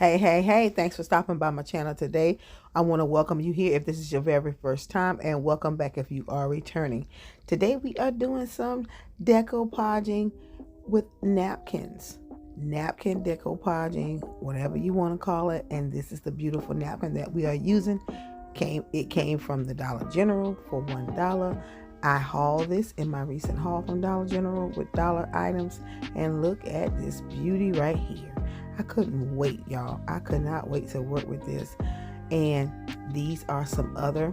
Hey, thanks for stopping by my channel today. I want to welcome you here if this is your very first time, and welcome back if you are returning. Today we are doing some decoupaging with napkins. Napkin decoupaging, whatever you want to call it. And this is the beautiful napkin that we are using. It came from the Dollar General for $1. I hauled this in my recent haul from Dollar General with dollar items, and look at this beauty right here. I couldn't wait, y'all. I could not wait to work with this. And these are some other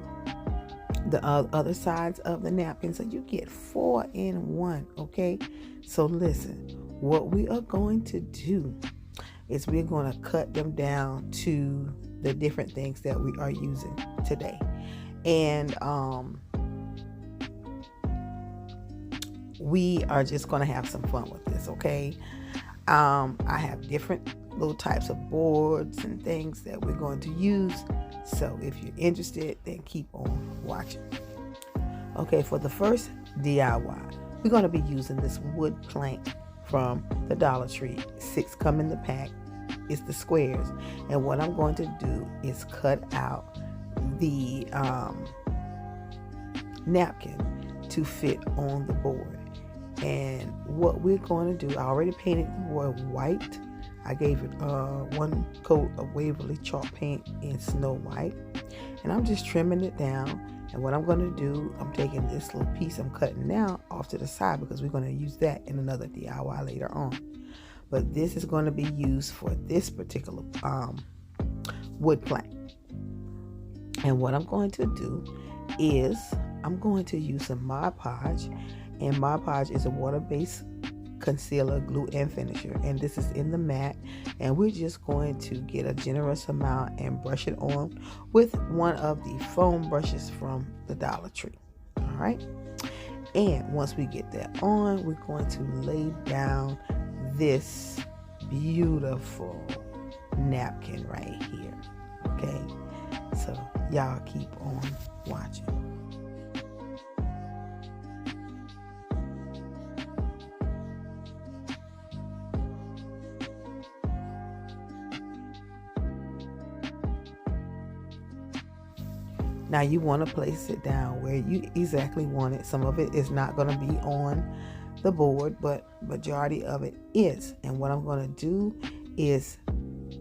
sides of the napkin, so you get 4 in 1. Okay, so listen, what we are going to do is we're going to cut them down to the different things that we are using today. And we are just going to have some fun with this. Okay, I have different little types of boards and things that we're going to use, so if you're interested, then keep on watching. Okay, for the first DIY, we're going to be using this wood plank from the Dollar Tree. 6 come in the pack. It's the squares, and what I'm going to do is cut out the napkin to fit on the board. And what we're going to do, I already painted the board white. I gave it one coat of Waverly chalk paint in Snow White, and I'm just trimming it down. And what I'm going to do, I'm taking this little piece I'm cutting now off to the side, because we're going to use that in another DIY later on. But this is going to be used for this particular wood plank. And what I'm going to do is I'm going to use some Mod Podge, and Mod Podge is a water-based concealer, glue, and finisher, and this is in the matte. And we're just going to get a generous amount and brush it on with one of the foam brushes from the Dollar Tree. All right, and once we get that on, we're going to lay down this beautiful napkin right here. Okay, so y'all keep on watching. Now you want to place it down where you exactly want it. Some of it is not going to be on the board, but majority of it is. And what I'm going to do is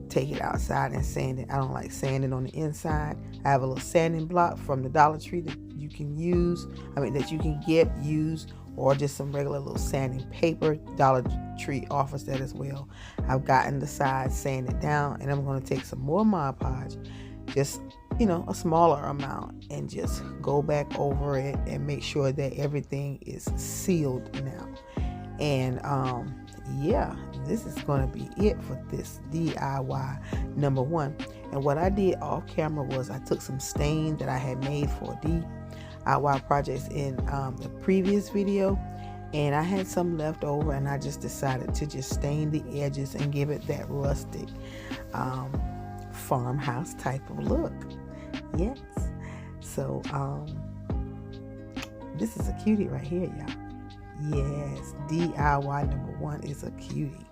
take it outside and sand it. I don't like sanding on the inside. I have a little sanding block from the Dollar Tree that you can use. That you can use, or just some regular little sanding paper. Dollar Tree offers that as well. I've gotten the sides sanded down, and I'm going to take some more Mod Podge, just a smaller amount, and just go back over it and make sure that everything is sealed now. And yeah, this is going to be it for this DIY number 1. And what I did off camera was I took some stain that I had made for DIY projects in the previous video, and I had some left over, and I just decided to just stain the edges and give it that rustic farmhouse type of look. Yes, so this is a cutie right here, y'all. Yes, DIY number 1 is a cutie,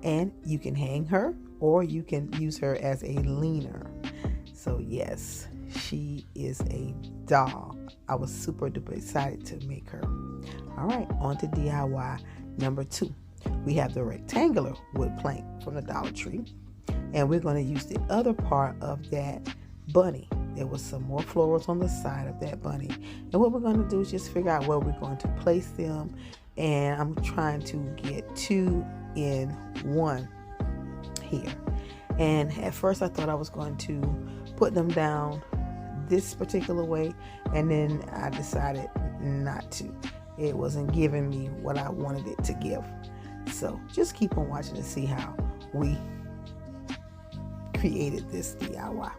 and you can hang her, or you can use her as a leaner. So yes, she is a doll. I was super duper excited to make her. All right, on to DIY number 2. We have the rectangular wood plank from the Dollar Tree, and we're going to use the other part of that bunny. There was some more florals on the side of that bunny, and what we're going to do is just figure out where we're going to place them. And I'm trying to get 2 in 1 here. And at first I thought I was going to put them down this particular way, and then I decided not to. It wasn't giving me what I wanted it to give. So just keep on watching to see how we created this DIY.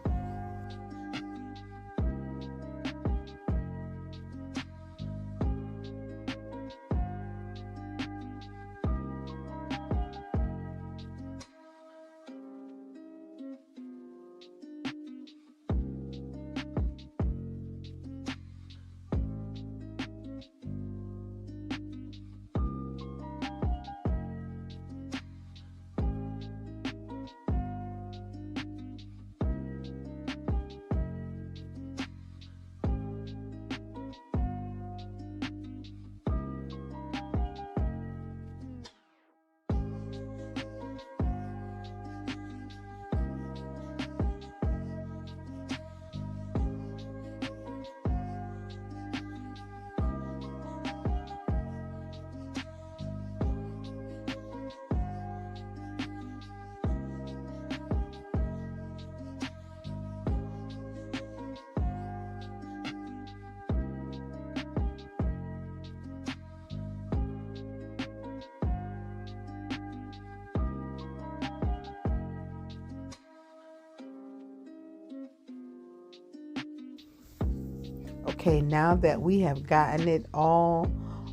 Okay, now that we have gotten it all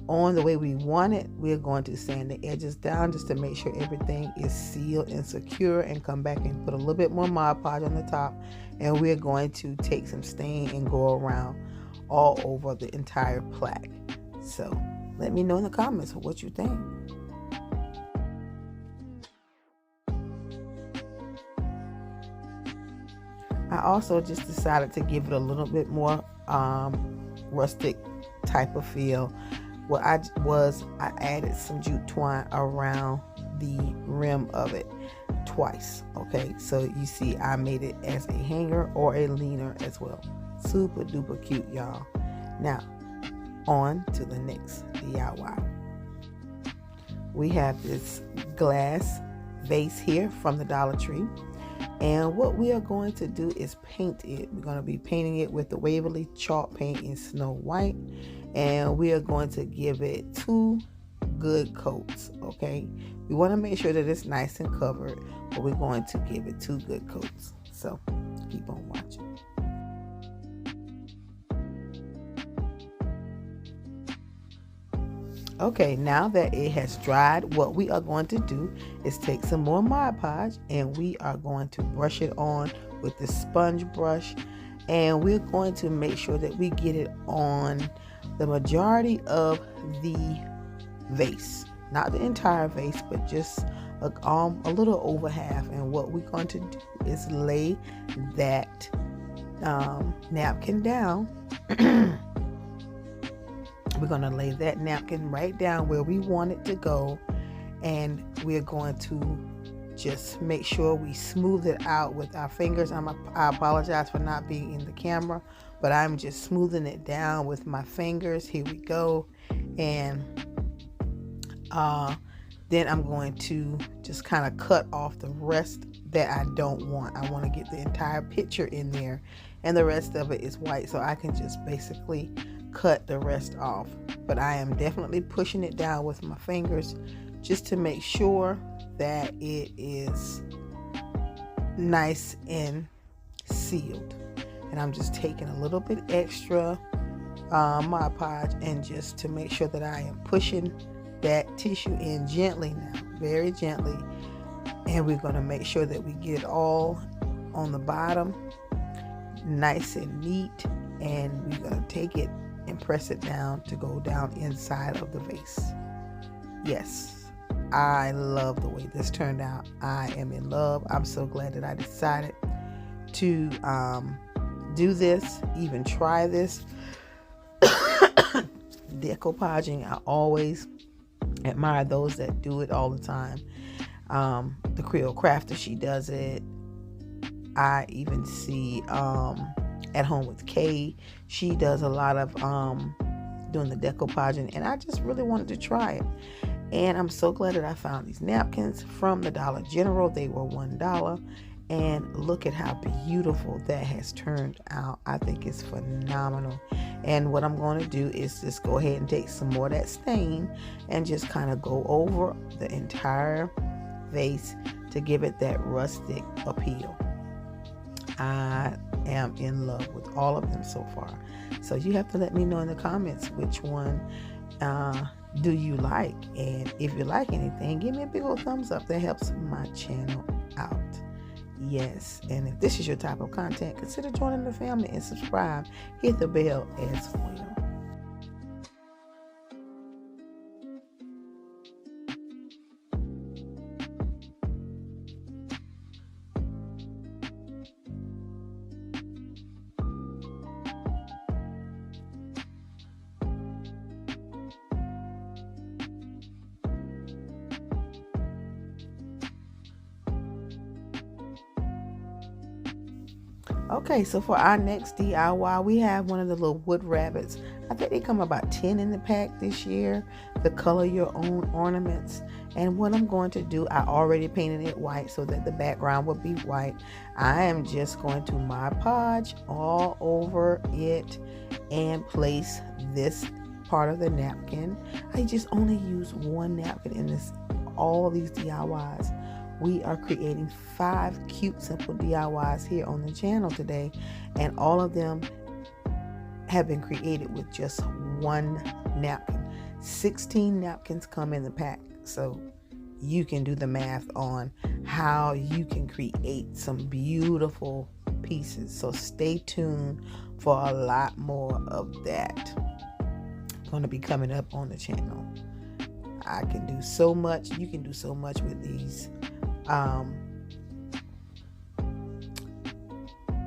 on the way we want it, we're going to sand the edges down just to make sure everything is sealed and secure, and come back and put a little bit more Mod Podge on the top, and we're going to take some stain and go around all over the entire plaque. So let me know in the comments what you think. I also just decided to give it a little bit more rustic type of feel. What I added some jute twine around the rim of it twice. Okay, so you see I made it as a hanger or a leaner as well. Super duper cute, y'all. Now on to the next DIY. We have this glass vase here from the Dollar Tree, and what we are going to do is paint it. We're going to be painting it with the Waverly chalk paint in Snow White, and we are going to give it 2 good coats. Okay, we want to make sure that it's nice and covered, but we're going to give it 2 good coats. So keep on watching. Okay, now that it has dried, what we are going to do is take some more Mod Podge, and we are going to brush it on with the sponge brush, and we're going to make sure that we get it on the majority of the vase, not the entire vase, but just a little over half. And what we're going to do is lay that napkin down. We're going to lay that napkin right down where we want it to go, and we're going to just make sure we smooth it out with our fingers. I apologize for not being in the camera, but I'm just smoothing it down with my fingers. Here we go. And then I'm going to just kind of cut off the rest that I don't want. I want to get the entire picture in there, and the rest of it is white, so I can just basically cut the rest off. But I am definitely pushing it down with my fingers just to make sure that it is nice and sealed. And I'm just taking a little bit extra Mod Podge, and just to make sure that I am pushing that tissue in gently now, very gently. And we're going to make sure that we get it all on the bottom nice and neat, and we're going to take it and press it down to go down inside of the vase. Yes, I love the way this turned out. I am in love. I'm so glad that I decided to do this, even try this. Decoupaging, I always admire those that do it all the time. The Creole Crafter, she does it. I even see At Home with Kay, she does a lot of doing the decoupaging, and I just really wanted to try it. And I'm so glad that I found these napkins from the Dollar General. They were $1, and look at how beautiful that has turned out. I think it's phenomenal. And what I'm going to do is just go ahead and take some more of that stain and just kind of go over the entire vase to give it that rustic appeal. I am in love with all of them so far. So you have to let me know in the comments which one do you like, and if you like anything, give me a big old thumbs up. That helps my channel out. Yes, and if this is your type of content, consider joining the family and subscribe. Hit the bell as well. Okay, so for our next DIY, we have one of the little wood rabbits. I think they come about 10 in the pack this year. The color your own ornaments. And what I'm going to do, I already painted it white so that the background would be white. I am just going to Mod Podge all over it and place this part of the napkin. I just only use one napkin in all of these DIYs. We are creating 5 cute, simple DIYs here on the channel today, and all of them have been created with just one napkin. 16 napkins come in the pack, so you can do the math on how you can create some beautiful pieces. So stay tuned for a lot more of that going to be coming up on the channel. I can do so much. You can do so much with these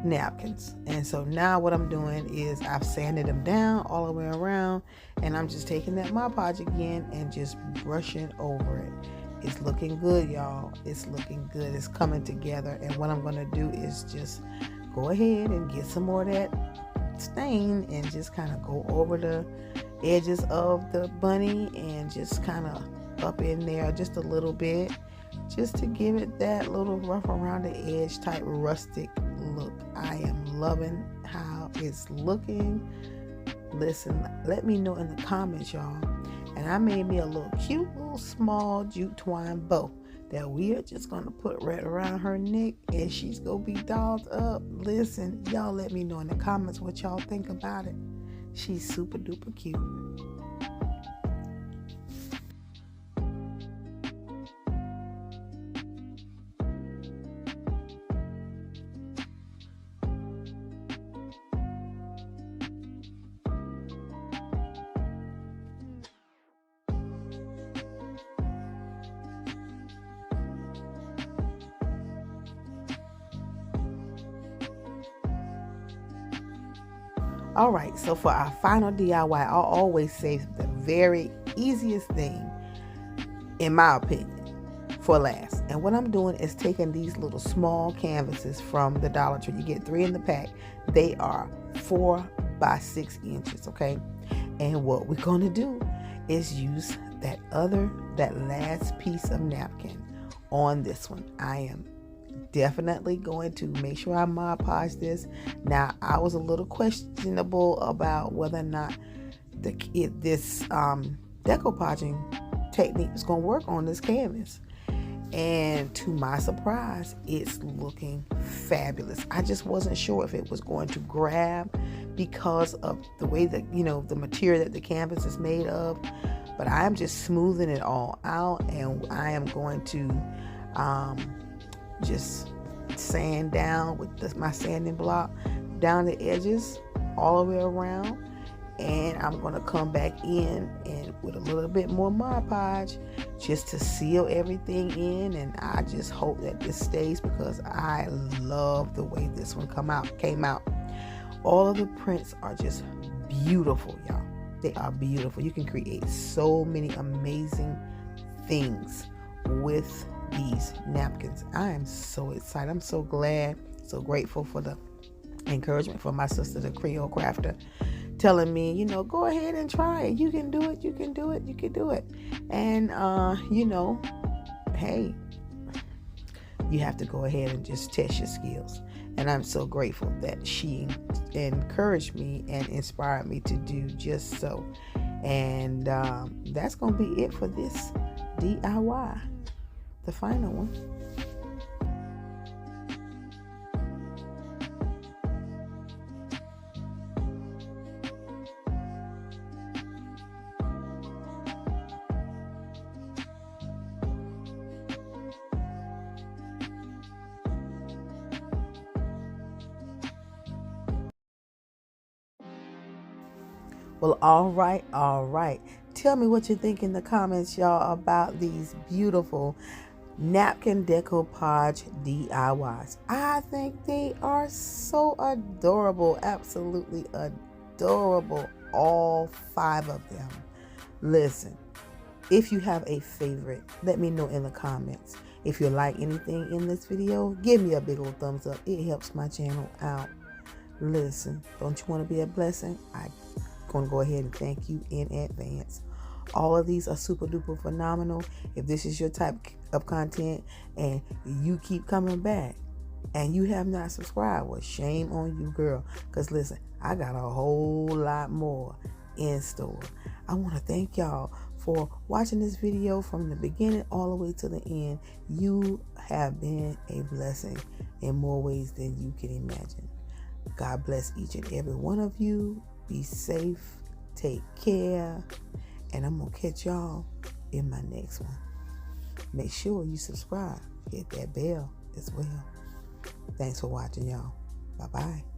napkins. And so now what I'm doing is I've sanded them down all the way around, and I'm just taking that Mod Podge again and just brushing over it. It's looking good, y'all. It's looking good. It's coming together. And what I'm going to do is just go ahead and get some more of that stain and just kind of go over the edges of the bunny and just kind of up in there just a little bit, just to give it that little rough around the edge type rustic look. I am loving how it's looking. Listen, let me know in the comments, y'all. And I made me a little cute little small jute twine bow that we are just going to put right around her neck, and she's going to be dolled up. Listen, y'all let me know in the comments what y'all think about it. She's super duper cute. All right, so for our final DIY, I'll always save the very easiest thing, in my opinion, for last. And what I'm doing is taking these little small canvases from the Dollar Tree. You get 3 in the pack. They are 4 by 6 inches, okay? And what we're gonna do is use that last piece of napkin on this one. I am definitely going to make sure I Mod Podge this. Now, I was a little questionable about whether or not this decoupaging technique is going to work on this canvas. And to my surprise, it's looking fabulous. I just wasn't sure if it was going to grab because of the way that, the material that the canvas is made of. But I'm just smoothing it all out, and I am going to just sand down with my sanding block down the edges all the way around, and I'm going to come back in and with a little bit more Mod Podge just to seal everything in. And I just hope that this stays, because I love the way this one came out. All of the prints are just beautiful, y'all. They are beautiful. You can create so many amazing things with these napkins. I am so excited. I'm so glad, so grateful for the encouragement from my sister, the Creole Crafter, telling me, go ahead and try it. You can do it. You can do it. You can do it. And, hey, you have to go ahead and just test your skills. And I'm so grateful that she encouraged me and inspired me to do just so. And that's going to be it for this DIY. The final one. Well, all right. Tell me what you think in the comments, y'all, about these beautiful napkin decoupage DIYs. I think they are so adorable, absolutely adorable, all 5 of them. Listen, if you have a favorite, let me know in the comments. If you like anything in this video, give me a big old thumbs up. It helps my channel out. Listen, don't you want to be a blessing? I'm going to go ahead and thank you in advance. All of these are super duper phenomenal. If this is your type of content and you keep coming back and you have not subscribed, well, shame on you, girl. Because listen, I got a whole lot more in store. I want to thank y'all for watching this video from the beginning all the way to the end. You have been a blessing in more ways than you can imagine. God bless each and every one of you. Be safe. Take care. And I'm going to catch y'all in my next one. Make sure you subscribe. Hit that bell as well. Thanks for watching, y'all. Bye-bye.